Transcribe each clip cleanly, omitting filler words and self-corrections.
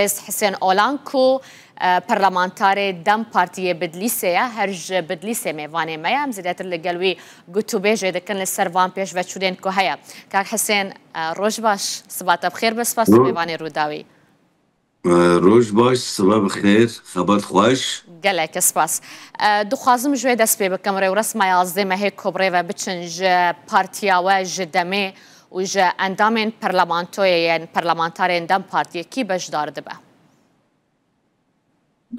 رئیس حسین اولانکو پرلمانتاری دم پارتی بدلیسه هرج بدلیسه میوانه مایم زیادتر لگلوی گوتو بیجه دکن لسروان پیش و چودین که هیا که حسین روز باش صبات بخیر بس پس میوانه روداوی روز باش صبح بخیر خبر خوش گله کسپاس دخوازم جوی دست پی بکم رو رسم یازده ماه کبره و بچنج پارتیا و جدمه و جا اندامین پرلمانتاری دم پارتی کی بجدار دبه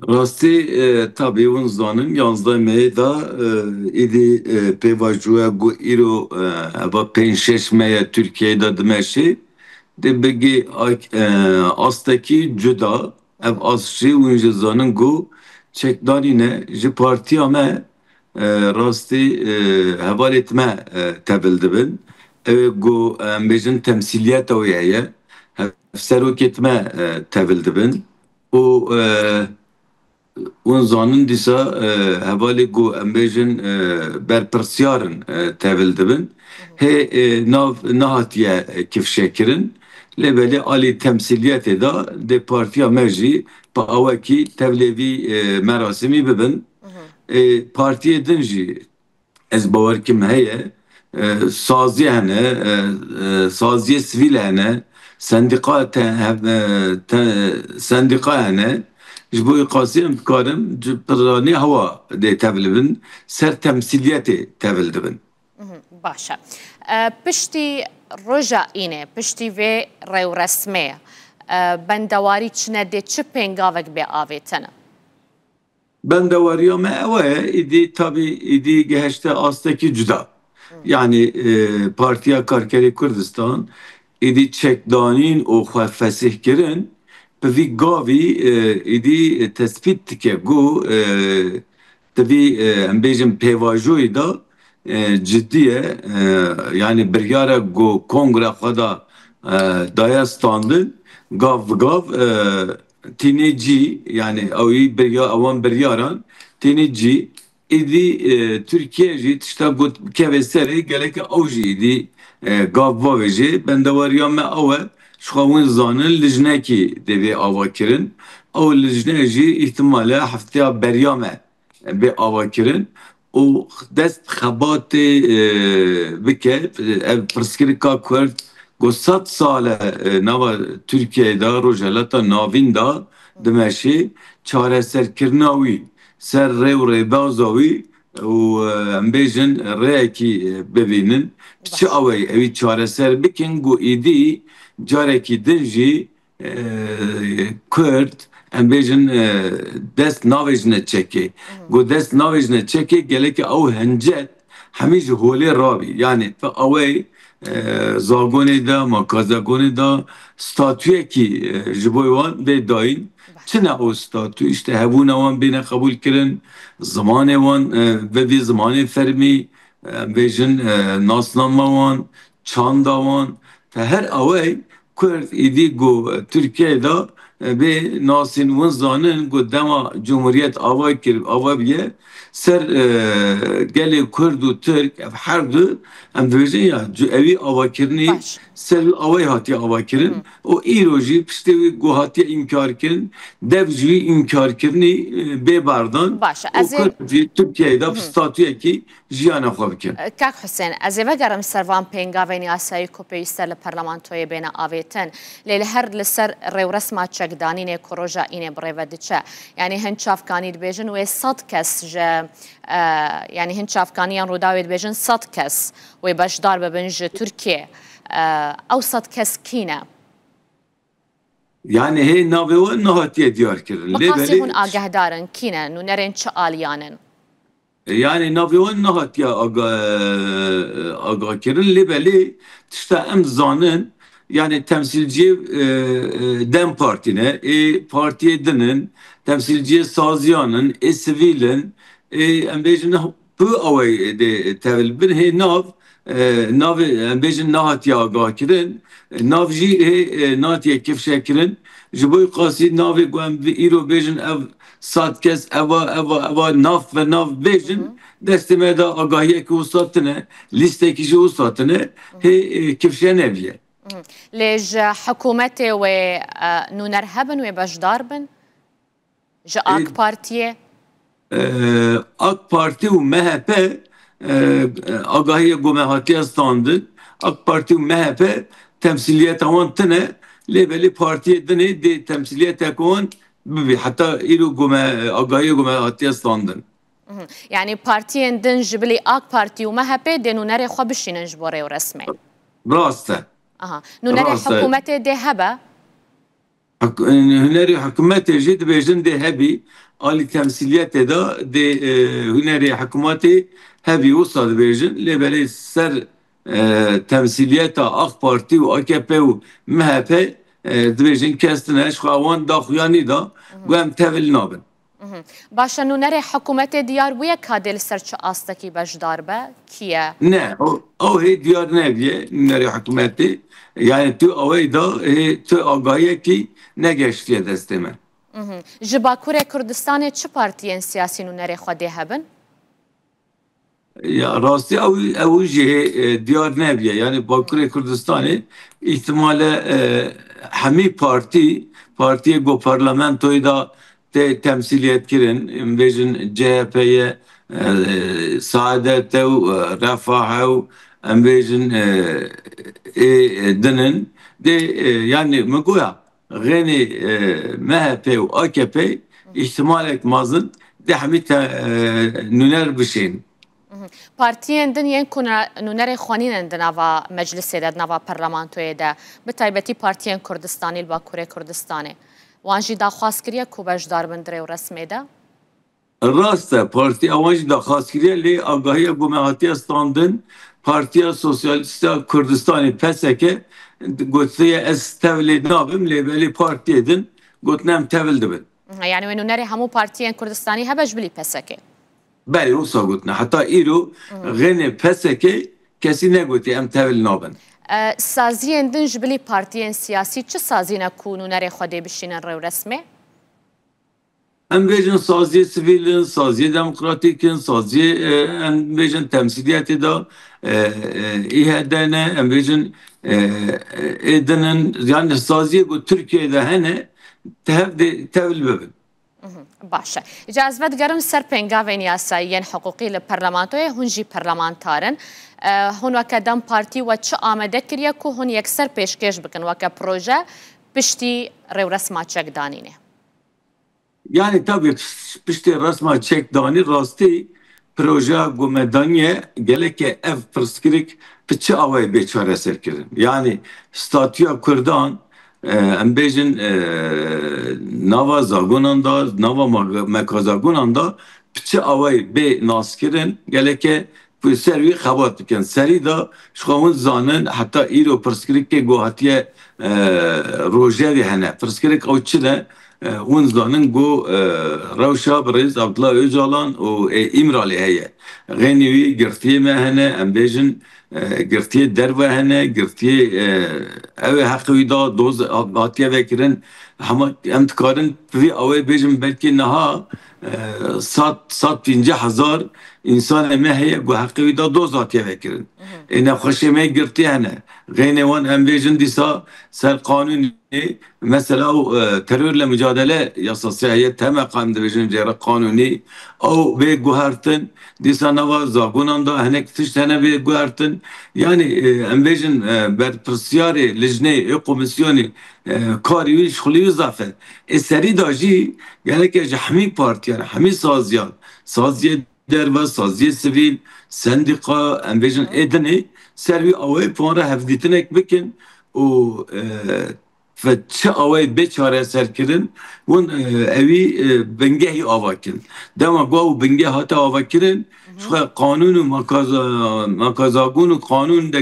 راستی tabii اون زانن 11 مهدا ایدی پیواجوه گو ایرو با 5-6 مه Türkiye'de دمشی de begi astaki cüda ev asçı oyuncu zanın go çekdanine ji partiya me rastî heval etme tebildi bin ev go bejin temsiliyet o ye serok etme tebildi bin o اون زانن دیسا هوالی گو امبیجن برپرسیارن تول دبن هی نهاتیه کف شکرن لبلی آلی تمثیلیت دا ده پارتیا مرجی با اوکی تولوی مراسمی ببن پارتی دنجی از باور کم هیه سازی هنه سازی سویل هنه سندقا هنه جبوی قاسم کارم جبرانی هوا ده تبلبن سر تمثیلیتی تبلبن. باشه. پشتی رجا اینه پشتی و ریو رسمه بندواری چنه ده چه پنگاوک به آویتنه؟ بندواری ما اوه ایدی tabi ایدی گهشته آستکی جدا. Yani Partiya Karkeri Kurdistan ایدی çekdanین او خواه فسیح کرن بفي قاوي إدي تثبيت كيغو تبي أمبيجن بيواجوي دا جدية يعني بريارة جو كونغرا خدا دايستاندن قاف تينيجي يعني أوي بريار أوان برياران تينيجي إدي تركيا جي تشتاقو كيفسري قالك أوجي إدي قاف واجي بندواريا ما أوه شخوان زانن لجنه کی دوی آوا کرن او لجنه جی احتمالا هفته بریامه به آوا کرن و دست خبات بکه پرسکریکا کرد گو 100 سال نوا ترکیه دا روجالتا ناوین دا دمشی چاره سرکرناوی سر ریو ریبازاوی و امبیجن ری کی ببینن چه اوی اوی چاره سر بکن گو ایدی جارێکی دنجی کورد em bêjin dest navêjine çekê got dest navêjine çekê gelekî ew hincet hemî ji holê rabî yani ew zagonê de makazagonê da statûyekî ji bo wan vê dayîn çine ew statû işte hebûna wan bêne qebûl kirin zimanê wan vevî zimanê fermî em bêjin nasnama wan çanda wan her away Kurd idi go Türkiye'de ve nasin wan zanin go dema Cumhuriyet ava biye ser gelê Kurd û Türk her du em dibêjin ya evî avakirî ser avay hatiye avakirin o îro jî piştî wî go hatiye inkar kirin dev jî inkar kirinî bêbardan Kurd jî Türkiye'de statûyekî jiyana xwe bikin. Kak Hüseyin ez ê vegerim servan pêngavên yasayî ku pêwîst e li parlamentoyê bêne avêtin lê li her li ser rêwresma çekdanînê ku roja înê bi rêve diçe yanî hin çavkanî dibêjin wê 100 kes ji yani hin çavkaniyan Rûdawê dibêjin 100 kes wê beşdar bibin ji Tirkiye ew 100 kes kîne? Yani hey navê wan nehatiye diyar kirin. Qasî hûn agahdarin kîne nû nerên çi aliyanin? Yani navê wan nehatiye agah kirin lê belê tişta em zanin yani temsilciye Dem Parti'ne, partiye dinin, temsilciye saziyanın, sivilin, em bêjin bu away de tevil bin he nav em bêjin nehatiye agah kirin nav jî nehatiye kifşe kirin ji bo qasî navê ku em îro bêjin ev sat kes eva nav ve nav bêjin destê me da agahiyekî wisa tune lîstekî jî wisa tune hê kifşe neviye ليج حكومتي ونونر هبن وبشدار بن جا آك بارتيه AK Parti و MHP آگاهی گمهاتی استاندن AK Parti و MHP temsiliyet avan tine lebeli partiye dine de temsiliyet ekon bibi hatta ilu آگاهی گمهاتی استاندن يعني بارتيين دن جبلي آك بارتي ومهبي دي نونر خو بشينن جبوري ورسمي راسته نونر حكومتي دي هبا هنري حكومتي جد بيجن دي هبي آلی temsiliyet da de hüneri hükümeti hebi usad bejin lebeli ser temsiliyeta AK Parti ve AKP ve MHP dibêjin kestine şawan da xuyani da bu em tevil nabin. باشا نونر حكومتي ديار ويا كادل سرچ آستكي بجدار با كيا Ne o he diyar ne diye hüneri hükümeti yani tu avay da tu agaye ki ne geçtiye desteme. ji Bakurê Kurdistanê çi partiyên siyasî nûnerê xwe dê hebin? Ya rastî ew jî diyar nebiye yani Bakurê Kurdistanê ihtimale hemî partiyê got parlamentoyê da tê temsiliyet kirin bêjin CHP'ye Saadetê û Refahê û em bêjin dinin de yani min goya غني MHP و AKP ihtimalek mazın de hemî nûner bişên. Partiyên din yên ku nûnerê xwenînin di nava meclisê de di nava parlamentoyê de bi taybetî partiyên Kurdistanê li Bakurê Kurdistanê wan jî daxwaz kiriye ku bejdar bin dirê û resmê de Rast e parti awan jî daxwaz kiriye lê agahiya gumehatiya standin Partiya Sosyalîsta Kurdistanê PSK gotiye ez tevlê nabim lê belê partiyê din gotin em tevil dibin. Yani wê nûnerê hemû partiyên Kurdistanî hebe ji bilî PSK. Belê wisa gotin heta îro genê PSK kesî negotiye em tevil nabin. Saziyên din ji bilî partiyên siyasî çi sazî ne ku nûnerê xwe dê bişînin rêw resmê? Em bêjin saziye sivîlin, saziye demokratîkin, saziye em bêjin temsiliyetê da İHD'ne, em bêjin êdinin yani saziye ku Türkiye'de hene tevil bibin. باشه اجازه دگرم سر پنگاوین یاسایین حقوقی لپرلمانتوی هنجی پرلمانتارن هون وکدام پارتی و چه آمده کریه که هون یکسر پیشکش بکن وکا پروژه پشتی رو رسما چک دانینه Yani tabii pişti resma çek dani rastı proje gomedaniye geleke ev perskirik piçi avay beçare serkirin. Yani statüya Kurdan em bêjin nava zagonan da nava mekazagonan da piçi avay bê naskirin geleke bu servî xebat bikin. Serî da şixawin zanin heta îro perskirikê gohatiye rojevê hene. Perskirik ew çi ne? ونزانن گو روشا برز عبدالله öcalan و İmralı heye. Genivi girtiye mehene em bêjin girtiye derve hene girtiye ev haqqı da doz hatiye vekirin hema em dikarin vî ew bêjin belki neha sat 50,000 insan eme heye gu haqqı da doz hatiye vekirin. Nexweşê me girtiye hene. Gênê wan em bêjin dîsa ser kanûn mesela terörle mücadele yasası heyet temel kanun dibêjin cêra kanûnî ew bê guhertin dîsa nava zagonan da hinek tişt hene bê guhertin yani em bêjin berpirsiyarê lijnê komisyonê karî wî şixulî wî zafe serî da jî geleke ji hemî partiyan hemî saziyan saziye derve saziye sivîl sendika em bêjin êdinê ser wî ew puanra hevdîtinek bikin û çi away beçare serkirin hûn evî bingehî avakin. Dema gu bingeh hata avakirin xwe kanûn û mekazagon û kanûn de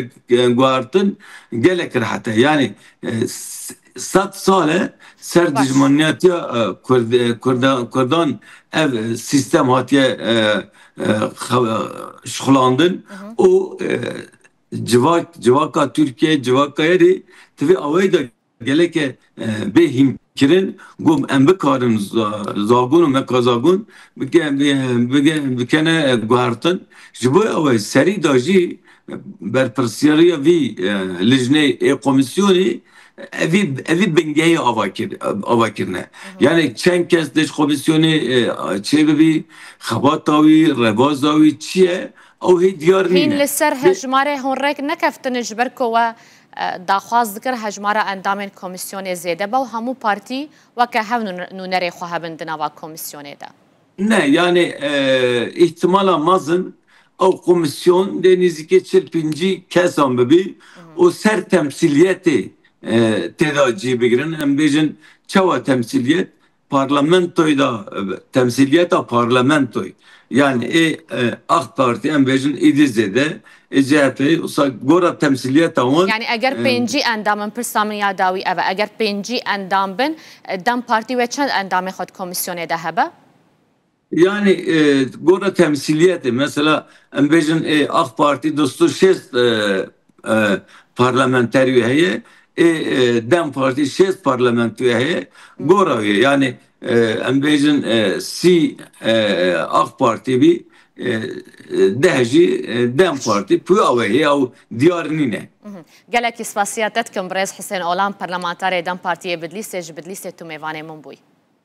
guhartin gelek rahat e. Yani 100 sale ser dijmaniyetiya Kurdan ev sistem hatiye şixulandin û civaka Türkiye civaka yerî tivê away da geleke behim kirin gom em bikarin zagun me kazagun bikene guhartin ji bo ew serî da jî berpirsiyariya vî lijnê komisyonê evî bingehê avakirine. Yani çend kes deş komisyonê çê bibî xebata wî reveza wî çi ye ew hê diyar هین nîne. لەسەر هەژمارە هۆنڕێک نەکەفتن ji ber ku we داخواز dikir hejmara endamên komîsyonê zêde be û hemû partî weke hev nûnerê xwe hebin di nava komîsyonê de. Ne yani ihtimala mazın o komisyon denizike çırpıncı kesan bebi o ser temsiliyeti tedaci bigirin em bejin çava temsiliyet parlamentoyu da temsiliyeta parlamentoy yani AK Parti em bejin İdizze'de CHP usa gora temsiliyeta wan Yani eger pêncî endamın pirsa min ya dawî ev eger pêncî endam bin dem partî ve çend endamê xwe komîsyonê de hebe? Yani gora temsiliyeti mesela embejin AK Parti dostu şest parlamenteryo heye Dem Parti şest parlamenteryo heye gora heye yani embejin si AK Parti bir dehci Dem Parti pu aveye av diyarnine. Gelekî spasiya te dikim Birêz Hisên Olam parlamenterê Dem Partiyê bidlîsê ji bidlîsê tu mêvanê min bûyî.